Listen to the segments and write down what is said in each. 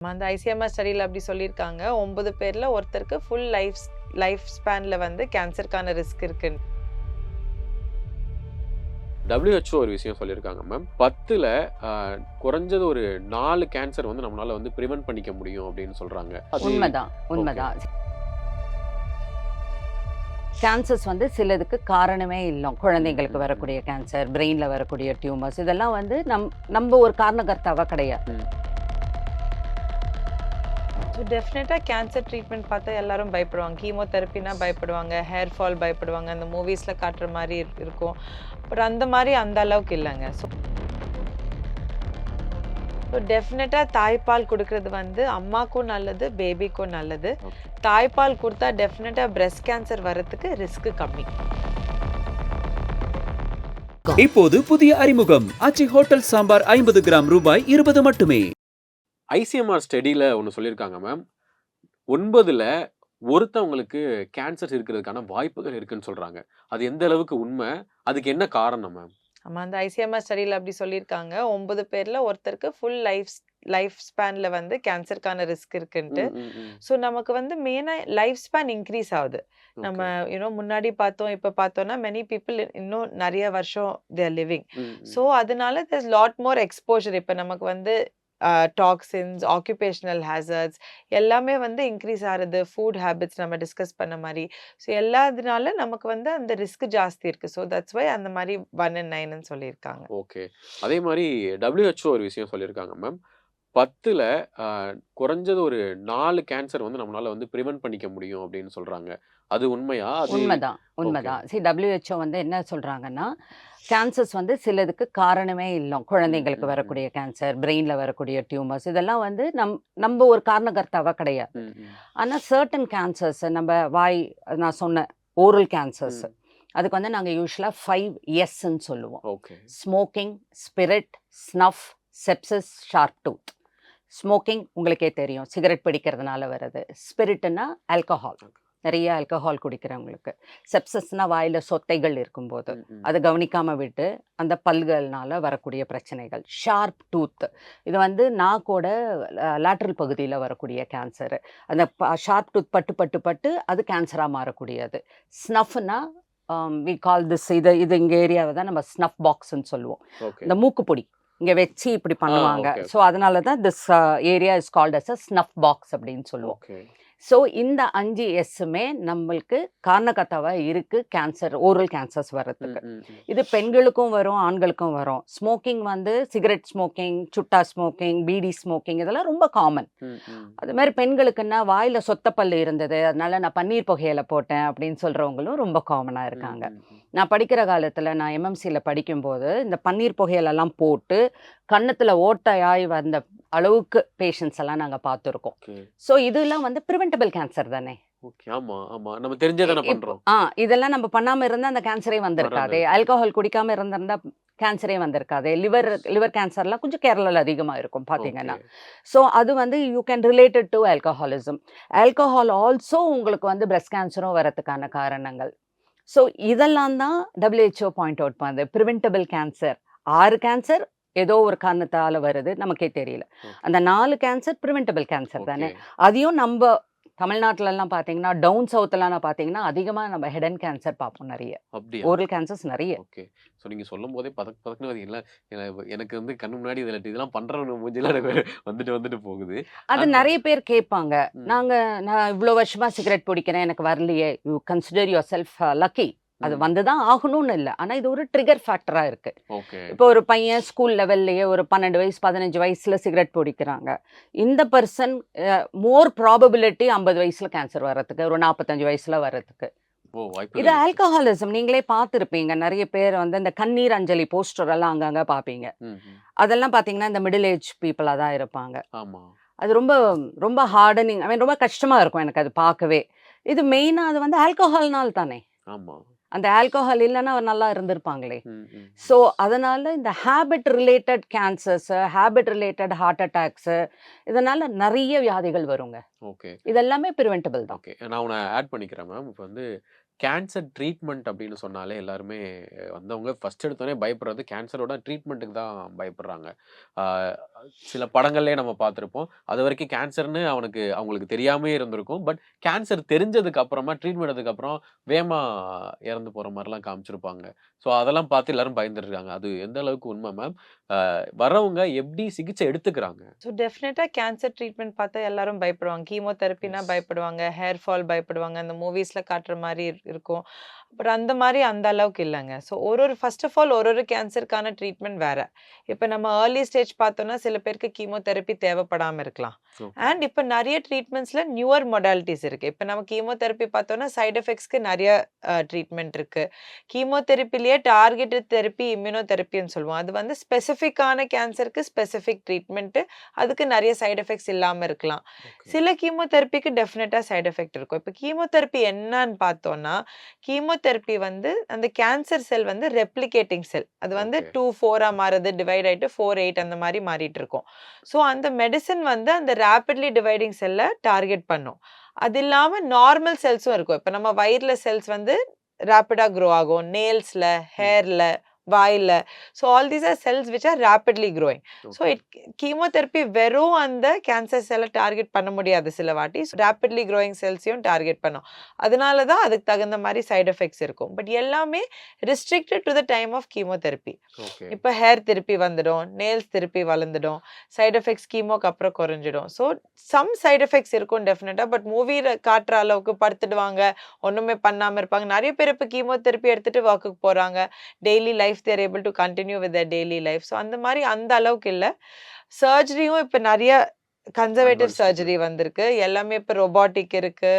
அந்த ஐசிஎம்ஆர் ஸ்டடியில் அப்படி சொல்லியிருக்காங்க 9 பேர்ல ஒருத்தருக்கு ஃபுல் லைஃப் ஸ்பேன்ல வந்து கேன்சருக்கான ரிஸ்க் இருக்குன்னு. WHO ஒரு விஷயம் சொல்லியிருக்காங்க மேம். 10ல் குறைஞ்சது ஒரு 4 கேன்சர் வந்து நம்மளால வந்து ப்ரிவென்ட் பண்ணிக்க முடியும் அப்படின்னு சொல்றாங்க. உண்மைதான். கேன்சர்ஸ் வந்து சிலதுக்கு காரணமே இல்லை. குழந்தைங்களுக்கு வரக்கூடிய கேன்சர், பிரெயின்ல வரக்கூடிய டியூமர்ஸ், இதெல்லாம் வந்து நம்ம ஒரு காரணகர்த்தாவா கிடையாது. ஸோ டெஃபினட்டாக கேன்சர் ட்ரீட்மெண்ட் பார்த்தா எல்லாரும் பயப்படுவாங்க. கீமோதெரப்பினா பயப்படுவாங்க, ஹேர் ஃபால் பயப்படுவாங்க, அந்த மூவிஸில் காட்டுற மாதிரி இருக்கும். பட் அந்த மாதிரி அந்த அளவுக்கு இல்லைங்க. ஸோ டெஃபினட்டாக தாய்ப்பால் கொடுக்கறது வந்து அம்மாக்கும் நல்லது, பேபிக்கும் நல்லது. தாய்ப்பால் கொடுத்தா டெஃபினட்டாக பிரெஸ்ட் கேன்சர் வரத்துக்கு ரிஸ்க் கம்மி. இப்போது புதிய அறிமுகம் ஆச்சி ஹோட்டல் சாம்பார் 50 கிராம் ரூபாய் 20 மட்டுமே. ஐசிஎம்ஆர் ஸ்டடியில் ஒன்று சொல்லியிருக்காங்க மேம். 9ல் ஒருத்தவங்களுக்கு கேன்சர் இருக்கிறதுக்கான வாய்ப்புகள் இருக்குன்னு சொல்றாங்க. அது எந்த அளவுக்கு உண்மை? அதுக்கு என்ன காரணம் மேம்? ஆமாம், அந்த ஐசிஎம்ஆர் ஸ்டடியில் அப்படி சொல்லியிருக்காங்க 9 பேர்ல ஒருத்தருக்கு ஃபுல் லைஃப் ஸ்பேன்ல வந்து கேன்சருக்கான ரிஸ்க் இருக்குன்ட்டு. ஸோ நமக்கு வந்து மெயினாக லைஃப் ஸ்பேன் இன்க்ரீஸ் ஆகுது. நம்ம முன்னாடி பார்த்தோம், இப்போ பார்த்தோம்னா மெனி பீப்புள் இன்னும் நிறைய வருஷம் தேர் லிவிங். ஸோ அதனால there's lot மோர் எக்ஸ்போஷர். இப்போ நமக்கு வந்து டாக்ஸின்ஸ், ஆக்குபேஷனல் ஹேசர்ட்ஸ் எல்லாமே வந்து இன்க்ரீஸ் ஆகிறது. ஃபுட் ஹேபிட்ஸ் நம்ம டிஸ்கஸ் பண்ண மாதிரி. ஸோ எல்லாத்தினால நமக்கு வந்து அந்த ரிஸ்க் ஜாஸ்தி இருக்குது. ஸோ தட்ஸ் வை அந்த மாதிரி 1 in 9ன்னு சொல்லியிருக்காங்க. ஓகே. அதே மாதிரி WHO ஒரு விஷயம் சொல்லியிருக்காங்க மேம். 10ல் குறைஞ்சது ஒரு 4 கேன்சர் வந்து நம்மளால வந்து ப்ரிவென்ட் பண்ணிக்க முடியும் அப்படின்னு சொல்றாங்க. அது உண்மையா? உண்மைதான். WHO வந்து என்ன சொல்றாங்கன்னா, கேன்சர்ஸ் வந்து சிலதுக்கு காரணமே இல்லை. குழந்தைங்களுக்கு வரக்கூடிய கேன்சர், பிரெயின்ல வரக்கூடிய டியூமர்ஸ், இதெல்லாம் வந்து நம்ம ஒரு காரணகர்த்தாவா கிடையாது. ஆனால் சர்டன் கேன்சர்ஸ், நம்ம நான் சொன்ன ஓரல் கேன்சர்ஸ், அதுக்கு வந்து நாங்கள் யூஸ்வலாக 5 Sன்னு சொல்லுவோம். Smoking, spirit, snuff, sepsis, sharp tooth. Smoking உங்களுக்கே தெரியும், சிகரெட் பிடிக்கிறதுனால வருது. ஸ்பிரிட்னா ஆல்கஹால், நிறைய ஆல்கஹால் குடிக்கிறவங்களுக்கு. செப்சஸ்னா வாயில் சொத்தைகள் இருக்கும்போது அதை கவனிக்காமல் விட்டு அந்த பல்கள்னால வரக்கூடிய பிரச்சனைகள். ஷார்ப் டூத், இது வந்து நாக்கோட லேட்ரல் பகுதியில் வரக்கூடிய கேன்சரு. அந்த ஷார்ப் டூத் பட்டு அது கேன்சராக மாறக்கூடியது. ஸ்னஃப்னா வி கால் திஸ், இது இங்கே ஏரியாவை தான் நம்ம ஸ்னஃப் பாக்ஸ்ன்னு சொல்லுவோம். இந்த மூக்குப்பொடி இங்கே வச்சு இப்படி பண்ணுவாங்க. ஸோ அதனால தான் this area is called as a snuff box அப்படின்னு சொல்லுவோம். ஸோ இந்த 5 Sமே நம்மளுக்கு காரணகர்த்தாவாக இருக்குது கேன்சர், ஓரல் கேன்சர்ஸ் வர்றதுக்கு. இது பெண்களுக்கும் வரும், ஆண்களுக்கும் வரும். ஸ்மோக்கிங் வந்து சிகரெட் ஸ்மோக்கிங், சுட்டா ஸ்மோக்கிங், பீடி ஸ்மோக்கிங், இதெல்லாம் ரொம்ப காமன். அது மாதிரி பெண்களுக்குன்னா வாயில் சொத்தப்பல் இருந்தது, அதனால நான் பன்னீர் புகையில போட்டேன் அப்படின்னு சொல்கிறவங்களும் ரொம்ப காமனாக இருக்காங்க. நான் படிக்கிற காலத்தில், நான் எம்எம்சியில் படிக்கும்போது இந்த பன்னீர் புகையிலெல்லாம் போட்டு கன்னத்தில் ஓட்டையாய் வந்த அளவுக்கு பேஷண்ட்ஸ் எல்லாம் நாங்கள் பார்த்துருக்கோம். ஸோ இதெல்லாம் வந்து ப்ரிவென்டபிள் கேன்சர் தானே. நம்ம தெரிஞ்சதானே பண்றோம். இதெல்லாம் நம்ம பண்ணாமல் இருந்தால் அந்த கேன்சரே வந்திருக்காதே. ஆல்கஹால் குடிக்காமல் இருந்திருந்தா கேன்சரே வந்திருக்காதே. லிவர் கேன்சர்லாம் கொஞ்சம் கேரளாவில் அதிகமாக இருக்கும் பார்த்தீங்கன்னா. ஸோ அது வந்து you can related to alcoholism. Alcohol also உங்களுக்கு வந்து பிரெஸ்ட் கேன்சரும் வரதுக்கான காரணங்கள். ஸோ இதெல்லாம் தான் WHO பாயிண்ட் அவுட் பண்ணுது. ப்ரிவென்டபிள் கேன்சர் 6 கேன்சர் ஏதோ ஒரு காரணத்தால் வருது, நமக்கே தெரியல. அந்த 4 கேன்சர் ப்ரிவென்டபிள் கேன்சர் தானே. அதையும் நம்ம தமிழ்நாட்டிலலாம் பார்த்தீங்கன்னா, டவுன் சவுத்லாம் பார்த்தீங்கன்னா அதிகமாக நம்ம ஹெட் அண்ட் கேன்சர் பார்ப்போம். நிறைய ஓரல் கேன்சர்ஸ் நிறைய. ஓகே. ஸோ நீங்கள் சொல்லும் போதே பதக்குன்னு இல்லை, எனக்கு வந்து கண்ணு முன்னாடி இதெல்லாம் பண்ணுறவங்க மூஞ்சிலாம் எனக்கு வந்துட்டு போகுது. அது நிறைய பேர் கேட்பாங்க, நான் இவ்வளோ வருஷமாக சிகரெட் பிடிக்கிறேன், எனக்கு வரலையே. You consider your self lucky. அது வந்துதான் ஆகணும்னு இல்லை, ஆனால் இது ஒரு ட்ரிகர் ஃபேக்டராக இருக்குது. இப்போ ஒரு பையன் ஸ்கூல் லெவல்லையே ஒரு 12 வயசு 15 வயசில் சிகரெட் பிடிக்கிறாங்க. இந்த பர்சன் மோர் ப்ராபபிலிட்டி 50 வயசில் கேன்சர் வர்றதுக்கு, ஒரு 45 வயசில் வர்றதுக்கு. இது ஆல்கஹாலிசம். நீங்களே பார்த்துருப்பீங்க, நிறைய பேர் வந்து இந்த கண்ணீர் அஞ்சலி போஸ்டர் எல்லாம் அங்கங்கே பார்ப்பீங்க. அதெல்லாம் பார்த்தீங்கன்னா இந்த மிடில் ஏஜ் பீப்புளாக தான் இருப்பாங்க. அது ரொம்ப ரொம்ப ஹார்டனிங், ரொம்ப கஷ்டமாக இருக்கும் எனக்கு அது பார்க்கவே. இது மெயினாக அது வந்து ஆல்கஹால்னால் தானே. அந்த ஆல்கஹால் இல்லைன்னா அவர் நல்லா இருந்திருப்பாங்களே. ஸோ அதனால இந்த habit related cancers, habit related heart attacks, இதனால நிறைய வியாதிகள் வருங்க. இதெல்லாமே ப்ரிவென்டபிள் தான். நான் உன்னை ஆட் பண்ணிக்கிறேன் மேம். இப்போ வந்து கேன்சர் ட்ரீட்மெண்ட் அப்படின்னு சொன்னாலே எல்லாருமே வந்தவங்க ஃபர்ஸ்ட் எடுத்தோடனே பயப்படுறது கேன்சரோட ட்ரீட்மெண்ட்டுக்கு தான் பயப்படுறாங்க. சில படங்கள்லயே நம்ம பார்த்திருப்போம். அதுவரைக்கும் கேன்சர்ன்னு அவங்களுக்கு தெரியாமயே இருந்திருக்கும். பட் கேன்சர் தெரிஞ்சதுக்கு அப்புறமா, ட்ரீட்மெண்ட் எடுத்ததுக்கு அப்புறம் வேகமா இறந்து போற மாரிலாம் காமிச்சிருப்பாங்க. ஸோ அதெல்லாம் பார்த்து எல்லாரும் பயந்துருக்காங்க. அது எந்த அளவுக்கு உண்மை மேம்? வர்றவங்க எப்படி சிகிச்சை எடுத்துக்கிறாங்க? ஸோ டெஃபினட்டா கேன்சர் ட்ரீட்மெண்ட் பார்த்தா எல்லாரும் பயப்படுவாங்க. கீமோதெரபினா பயப்படுவாங்க. ஹேர் ஃபால் பயப்படுவாங்க. அந்த மூவிஸ்ல காட்டுற மாரி இருக்கும். பட் அந்த மாரி அந்த அளவுக்கு இல்லங்க. ஸோ ஃபர்ஸ்ட் ஆஃப் ஆல் ஒரு கேன்சருக்கான ட்ரீட்மெண்ட் வேற. இப்ப நம்ம ஏர்லி ஸ்டேஜ் பார்த்தோம்னா, சில பேருக்கு கீமோதெரபி தேவைப்படாம இருக்கலாம். ஓகே. அண்ட் இப்ப நெறைய ட்ரீட்மெண்ட்ஸ்ல நியூவர் மொடாலிட்டீஸ் இருக்கு. இப்ப நம்ம கீமோதெரபி பார்த்தோம்னா, சைட் எஃபெக்ட்ஸ்க்கு நெறைய ட்ரீட்மெண்ட் இருக்கு. கீமோதெரபிலயே டார்கெட்டட் தெரபி, இம்யூனோதெரபின்னு சொல்லுவோம். அது வந்து ஸ்பெசிஃபிக்கான கேன்சருக்கு ஸ்பெசிஃபிக் ட்ரீட்மெண்ட். அதுக்கு நெறைய சைட் எஃபெக்ட்ஸ் இல்லாம இருக்கலாம். ஓகே. சில கீமோதெரபிக்கு டெஃபினட்டா சைட் எஃபெக்ட் இருக்கும். இப்ப கீமோதெரபி என்னன்னு பார்த்தோம்னா, கீமோதெரபி வந்து அந்த கேன்சர் செல் வந்து ரெப்ளிகேட்டிங் செல். அது வந்து ஓகே. 2, 4ஆ மாறுது, டிவைட் ஆயிட்டு 4, 8 அந்த மாரி மாறிட்டு இருக்கும். ஸோ அந்த மெடிசின் வந்து அந்த ராபிட்லி டிவைடிங் செல்ல டார்கெட் பண்ணும். அது இல்லாம நார்மல் செல்ஸும் இருக்கும். இப்ப நம்ம வயிறுல செல்ஸ் வந்து ராபிடா குரோ ஆகும். நேல்ஸ்ல, ம். ஹேர்ல, வாயில. So all these are cells which are rapidly growing. So okay. Chemotherapy வெறும் அந்த கேன்சர் செல்ல டார்கெட் பண்ண முடியாது சில வாட்டி. ராபிட்லி க்ரோயிங் செல்ஸையும் டார்கெட் பண்ணும். அதனால தான் அதுக்கு தகுந்த மாரி சைட் எஃபெக்ட்ஸ் இருக்கும். பட் எல்லாமே restricted to the time of chemotherapy. Okay. இப்ப ஹேர் திருப்பி வந்துடும், நேல்ஸ் திருப்பி வளர்ந்துடும், சைட் எஃபெக்ட்ஸ் கீமோக்கு அப்புறம் குறைஞ்சிடும். ஸோ சம் சைட் எஃபெக்ட்ஸ் இருக்கும் டெஃபினட்டா. பட் மூவில காட்டுற அளவுக்கு படுத்துடுவாங்க, ஒண்ணுமே பண்ணாம இருப்பாங்க. நெறைய பேர் இப்ப கீமோதெரபி எடுத்துட்டு ஒர்க்குக்கு போறாங்க. Daily life they are able to continue with their daily life. So அந்த மாரி அந்த அளவுக்கு இல்ல. சர்ஜரியும் இப்ப நெறைய கன்சர்வேட்டிவ் அட்வான்ஸ்டு சர்ஜரி வந்திருக்கு. எல்லாமே இப்ப ரொபாட்டிக் இருக்கு.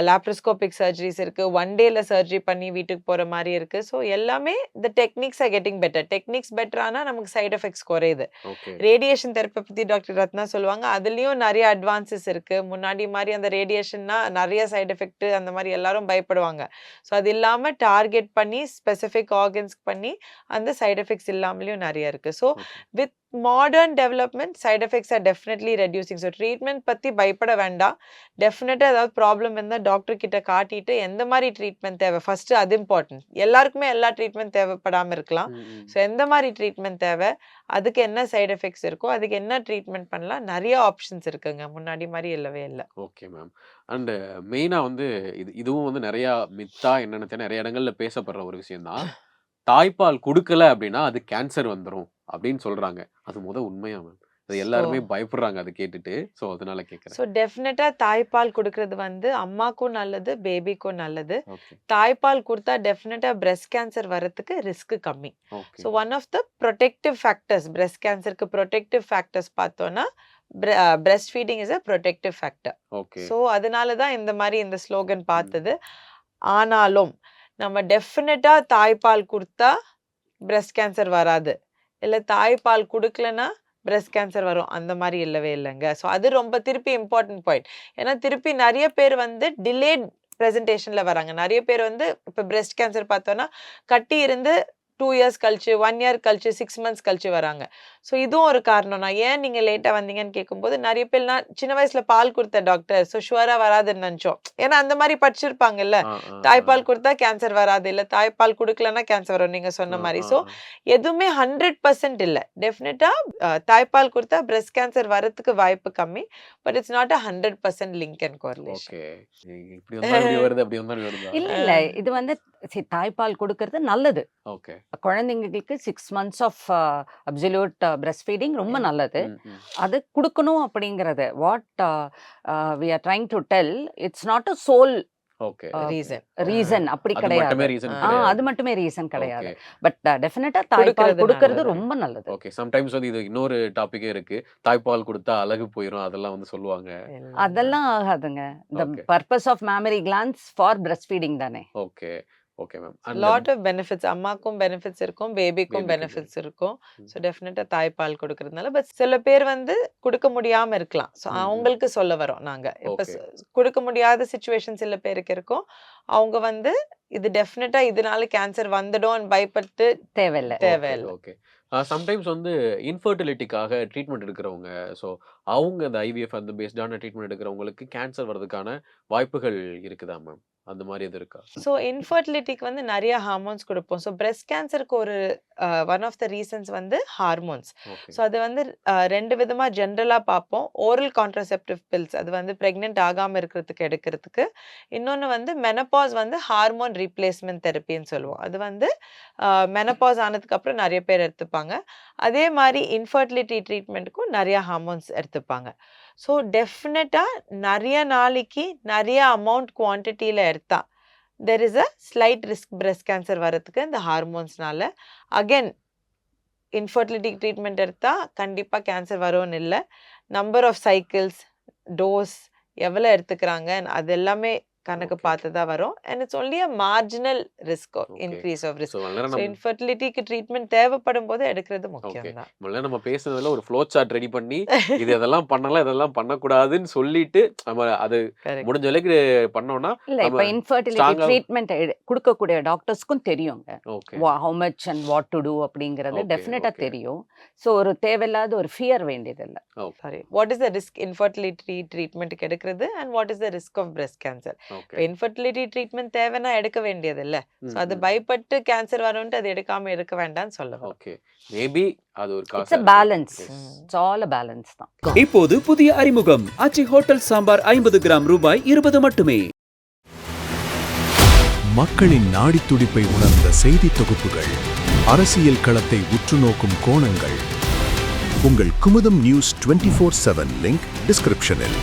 லாப்ரோஸ்கோபிக் சர்ஜரிஸ் இருக்கு. 1 டேல சர்ஜரி பண்ணி வீட்டுக்கு போற மாரி இருக்கு. ஸோ எல்லாமே the techniques are getting better. Techniques better ஆனா நமக்கு சைட் எஃபெக்ட்ஸ் குறையுது. ஓகே. ரேடியேஷன் தெரப்பி பத்தி டாக்டர் ரத்னா சொல்லுவாங்க. அதுலயும் நெறைய அட்வான்ஸஸ் இருக்கு. முன்னாடி மாரி அந்த ரேடியேஷன்னா நெறைய சைட் எஃபெக்ட் அந்த மாரி எல்லாரும் பயப்படுவாங்க. ஸோ அது இல்லாம டார்கெட் பண்ணி ஸ்பெசிஃபிக் ஆர்கன்ஸ்க்கு பண்ணி அந்த சைட் எஃபெக்ட்ஸ் இல்லாமலயும் நெறைய இருக்கு. So okay. With modern development side effects are definitely reducing. So treatment பத்தி பயப்பட வேண்டாம். டெஃபினட்டா ஏதாவது ப்ராப்ளம் இருந்தா டாக்டர் கிட்ட காட்டிட்டு எந்த மாரி ட்ரீட்மெண்ட் தேவை ஃபர்ஸ்ட் அது இம்பார்ட்டன்ட். எல்லாருக்குமே எல்லா ட்ரீட்மெண்ட் தேவைப்படாம இருக்கலாம். ம், ம். ஸோ எந்த மாரி ட்ரீட்மெண்ட் தேவை, அதுக்கு என்ன சைட் எஃபெக்ட்ஸ் இருக்கோ, அதுக்கு என்ன ட்ரீட்மெண்ட் பண்ணலாம், நெறைய ஆப்ஷன்ஸ் இருக்குங்க. முன்னாடி மாரி இல்லவே இல்ல. Okay ma'am. அண்ட் மெயினா வந்து இதுவும் வந்து நெறையா மித்தா என்னன்னு தெரியல, நெறைய இடங்கள்ல பேசப்படுற ஒரு விஷயம் தான். தாய்ப்பால் குடுக்கல அப்படின்னா, அது கேன்சர் வந்துரும் அப்படின்னு சொல்றாங்க. அது உண்மையா மேம்? அது ஸோ எல்லாருமே பயப்படுறாங்க அத கேட்டுட்டு. ஸோ அதனால கேட்கிறேன். ஸோ டெஃபினட்டா தாய்ப்பால் குடுக்குறது வந்து அம்மாக்கும் நல்லது, பேபிக்கும் நல்லது. ஓகே. தாய்ப்பால் குடுத்தா டெஃபினட்டா பிரஸ்ட் கேன்சர் வரதுக்கு ரிஸ்க் கம்மி. Okay. So one of the protective factors breast கேன்சருக்கு ப்ரொடெக்டிவ் ஃபேக்டர்ஸ் பார்த்தோம்னா, breast feeding is a protective factor. Okay. So அதனால தான் இந்த மாரி இந்த ஸ்லோகன் ம். பார்த்தது. ஆனாலும் நம்ம டெஃபினட்டா தாய்ப்பால் குடுத்தா பிரஸ்ட் கேன்சர் வராது. இல்ல தாய்ப்பால் குடுக்கலன்னா பிரஸ்ட் கேன்சர் வரும். அந்த மாரி இல்லவே இல்லங்க. ஸோ அது ரொம்ப திருப்பி இம்பார்ட்டன்ட் பாயிண்ட். ஏன்னா திருப்பி நெறைய பேர் வந்து டிலேட் பிரசன்டேஷன்ல வராங்க. நெறைய பேர் வந்து இப்ப பிரஸ்ட் கேன்சர் பார்த்தோம்னா, கட்டி இருந்து 2 இயர்ஸ் கழிச்சு, 1 இயர் கழிச்சு, 6 மந்த்ஸ் கழிச்சு வராங்க. ஸோ இதுவும் ஒரு காரணம் தான். ஏன் நீங்க லேட்டா வந்தீங்கன்னு கேட்கும்போது, நெறைய பேர் நான் சின்ன வயசுல பால் குடுத்தேன் டாக்டர். ஸோ ஷூரா வராதுன்னு நெனச்சோம். ஏன்னா அந்த மாரி படிச்சிருப்பாங்கல்ல. ஆ, ஆ, ஆ. தாய்ப்பால் குடுத்தா கேன்சர் வராது. இல்ல தாய்ப்பால் குடுக்கலன்னா கேன்சர் வரும் நீங்க ஆ, சொன்ன மாரி. ஆ, ஸோ ஆ. எதுவுமே 100% இல்ல. டெஃபினட்டா தாய்ப்பால் குடுத்தா பிரஸ்ட் கேன்சர் வரதுக்கு வாய்ப்பு கம்மி. But it's not a 100% link and correlation. Okay. இப்படி வந்தா இப்படி வருது, அப்படி வந்தா இப்படி வருதா? இல்ல, இல்ல. இது வந்து தாய்ப்பால் குடுக்கறது நல்லது. ஓகே. குழந்தைங்களுக்கு 6 months of absolute breastfeeding ரொம்ப நல்லது. ம், ம். அது குடுக்கணும் அப்படிங்கிறது. What we are trying to tell, it's not a sole okay. Reason. Reason அப்படி அது கிடையாது. மட்டுமே ரீசன் ஆ. கிடையாது. அது மட்டுமே ரீசன் கிடையாது. ஓகே. பட் டெஃபினட்டா தாய்ப்பால் குடுக்கறது குடுக்கறது நல்லது. ரொம்ப நல்லது. ஓகே. சம்டைம்ஸ் வந்து இது இன்னொரு டாபிக்கே இருக்கு. தாய்ப்பால் குடுத்தா அழகு போயிரும். அதெல்லாம் வந்து சொல்லுவாங்க. இல்ல. அதெல்லாம் ஆகாதுங்க. The okay. purpose of mammary glands for breastfeeding தானே. Okay. Okay ma'am. And lot of benefits அம்மாக்கும் பெனிஃபிட்ஸ் இருக்கும், பேபிக்கும் பேபிக்கும் பெனிஃபிட்ஸ் இருக்கும். ம். ஸோ டெஃபினட்டா தாய்ப்பால் குடுக்கறதுனால. பட் சில பேர் வந்து குடுக்க முடியாம இருக்கலாம். ஸோ ம், ம். அவங்களுக்கு சொல்ல வரோம் நாங்க. இப்ப ஓகே. குடுக்க முடியாத சிச்சுவேஷன் சில பேருக்கு இருக்கும். அவங்க வந்து இது டெஃபினட்டா இதனால கேன்சர் வந்துடும்னு பயப்பட்டு தேவையில்ல. ஓகே, தேவையில்ல. ஓகே. சம்டைம்ஸ் வந்து இன்ஃபர்டிலிட்டிக்காக ட்ரீட்மெண்ட் எடுக்கிறவங்க, ஸோ அவங்க இந்த ஐவிஎஃப் அந்த பேஸ்டான ட்ரீட்மெண்ட் எடுக்கிறவங்களுக்கு கேன்சர் வர்றதுக்கான வாய்ப்புகள் இருக்குதா மேம்? அந்த மாதிரி எது இருக்கா? ஸோ இன்ஃபர்டிலிட்டிக்கு வந்து நிறைய ஹார்மோன்ஸ் கொடுப்போம். ஸோ பிரெஸ்ட் கேன்சருக்கு ஒரு ஒன் ஆஃப் த ரீசன்ஸ் வந்து ஹார்மோன்ஸ். ஓகே. ஸோ அது வந்து 2 விதமா ஜென்ரலா பார்ப்போம். ஓரல் கான்ட்ராசெப்டிவ் பில்ஸ் அது வந்து பிரெக்னென்ட் ஆகாம இருக்கிறதுக்கு எடுக்கிறதுக்கு. இன்னொன்னு வந்து மெனபாஸ் வந்து ஹார்மோன் ரீப்ளேஸ்மென்ட் தெரப்பின்னு சொல்லுவோம். அது வந்து மெனபாஸ் ஆனதுக்கு அப்புறம் நிறைய பேர் எடுத்துப்பாங்க. அதே மாதிரி இன்ஃபர்டிலிட்டி ட்ரீட்மெண்ட்டுக்கும் நிறைய ஹார்மோன்ஸ் எடுத்துப்பாங்க. ஸோ டெஃபினட்டா நிறைய நாளைக்கு நிறைய அமௌண்ட் குவான்டிட்டியில எடுத்தா there is a slight risk breast cancer வரதுக்கு இந்த ஹார்மோன்ஸ்னால. அகைன் இன்ஃபர்டிலிட்டி ட்ரீட்மெண்ட் எடுத்தா கண்டிப்பா கேன்சர் வரும்னு இல்லை. நம்பர் ஆஃப் சைக்கிள்ஸ், டோஸ் எவ்வளோ எடுத்துக்கிறாங்க அது எல்லாமே கணக்கு ஓகே. பார்த்து தான் வரும். And it's only a marginal risk okay. Increase of risk. So அதனால ஸோ நம்ம இன்ஃபர்டிலிட்டிக்கு ட்ரீட்மெண்ட் தேவைப்படும் போது எடுக்கிறது ஓகே. முக்கியம் தான். முதல்ல நம்ம பேசுனதுல ஒரு ஃப்ளோ சார்ட் ரெடி பண்ணி இது இதெல்லாம் பண்ணலாம், இதெல்லாம் பண்ணக்கூடாதுன்னு சொல்லிட்டு நம்ம அது கரெக்ட். முடிஞ்ச அளவுக்கு பண்ணோம்னா இல்ல இப்ப நம்ம இன்ஃபர்டிலிட்டி ஸ்ட்ராங்கா. ட்ரீட்மெண்ட் கொடுக்கக்கூடிய டாக்டர்ஸ்க்கும் தெரியுங்க. Okay. How much and what to do அப்படிங்கிறது ஓகே. டெஃபினட்டா ஓகே. தெரியும். ஸோ ஒரு தேவையில்லாத ஒரு ஃபியர் வேண்டியதில்லை. Sorry, what is the risk infertility ட்ரீட்மெண்ட்டுக்கு எடுக்கிறது and what is the risk of breast cancer? Okay. இப்போ இன்ஃபர்டிலிட்டி ட்ரீட்மெண்ட் தேவைன்னா எடுக்க வேண்டியது இல்லை. ஸோ அது ம். பயப்பட்டு கேன்சர் வரும்ட்டு அது எடுக்காம இருக்க வேண்டாம்னு சொல்ல வரோம். ஓகே. மேபி அது ஒரு இட்ஸ் காசா அ இருக்கலாம். Balance. Yes. It's all a balance தான். இப்போது புதிய அறிமுகம் ஆச்சி ஹோட்டல் சாம்பார் 50 கிராம் ரூபாய் 20 மட்டுமே. மக்களின் நாடித் துடிப்பை உணர்ந்த செய்தி தொகுப்புகள், அரசியல் களத்தை உற்றுநோக்கும் கோணங்கள். உங்கள் குமுதம் நியூஸ் 24/7 லிங்க் டிஸ்கிரிப்ஷனில்.